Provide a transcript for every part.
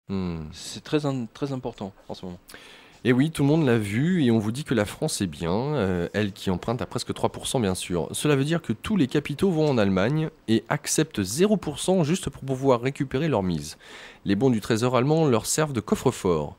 Hmm. C'est très important en ce moment. Et oui, tout le monde l'a vu et on vous dit que la France est bien, elle qui emprunte à presque 3% bien sûr. Cela veut dire que tous les capitaux vont en Allemagne et acceptent 0% juste pour pouvoir récupérer leur mise. Les bons du Trésor allemand leur servent de coffre-fort.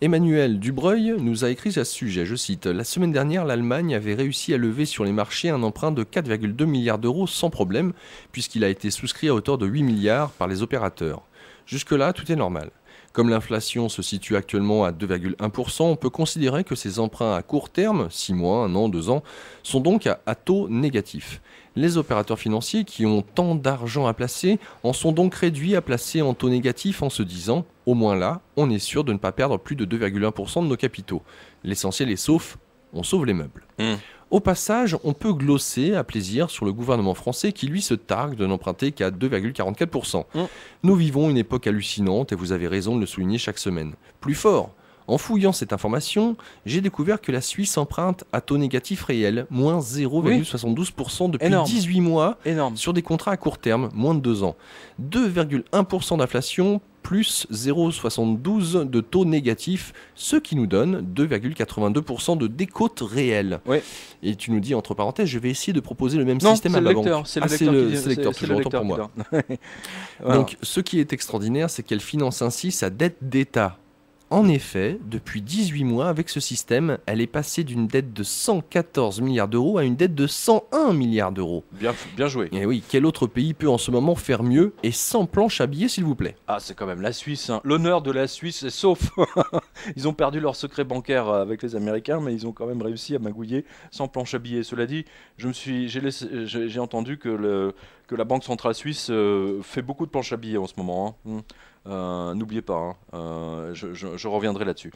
Emmanuel Dubreuil nous a écrit à ce sujet, je cite, la semaine dernière, l'Allemagne avait réussi à lever sur les marchés un emprunt de 4,2 milliards d'euros sans problème, puisqu'il a été souscrit à hauteur de 8 milliards par les opérateurs. Jusque-là, tout est normal. Comme l'inflation se situe actuellement à 2,1%, on peut considérer que ces emprunts à court terme, 6 mois, 1 an, 2 ans, sont donc à taux négatif. Les opérateurs financiers qui ont tant d'argent à placer en sont donc réduits à placer en taux négatif en se disant, au moins là, on est sûr de ne pas perdre plus de 2,1% de nos capitaux. L'essentiel est sauf, on sauve les meubles. Hmm. Au passage, on peut glosser à plaisir sur le gouvernement français qui lui se targue de n'emprunter qu'à 2,44%. Hmm. Nous vivons une époque hallucinante et vous avez raison de le souligner chaque semaine. Plus fort, en fouillant cette information, j'ai découvert que la Suisse emprunte à taux négatif réel, moins Oui, 0,72% depuis énorme, 18 mois énorme. sur des contrats à court terme, moins de 2 ans. 2,1% d'inflation plus 0,72 de taux négatif, ce qui nous donne 2,82% de décote réelle. Oui. Et tu nous dis entre parenthèses, je vais essayer de proposer le même Non, système c'est à le ma banque. lecteur, c'est le Ah, lecteur qui c'est le lecteur, c'est toujours le autant pour lecteur qui moi. donne. Voilà. Donc, ce qui est extraordinaire, c'est qu'elle finance ainsi sa dette d'État. En effet, depuis 18 mois, avec ce système, elle est passée d'une dette de 114 milliards d'euros à une dette de 101 milliards d'euros. Bien joué. Et oui, quel autre pays peut en ce moment faire mieux et sans planche à billets, s'il vous plaît? Ah, c'est quand même la Suisse, hein. L'honneur de la Suisse est sauf. Ils ont perdu leur secret bancaire avec les Américains, mais ils ont quand même réussi à magouiller sans planche à billets. Cela dit, j'ai entendu que la Banque centrale suisse fait beaucoup de planches à billets en ce moment, hein. N'oubliez pas, hein. Je reviendrai là-dessus.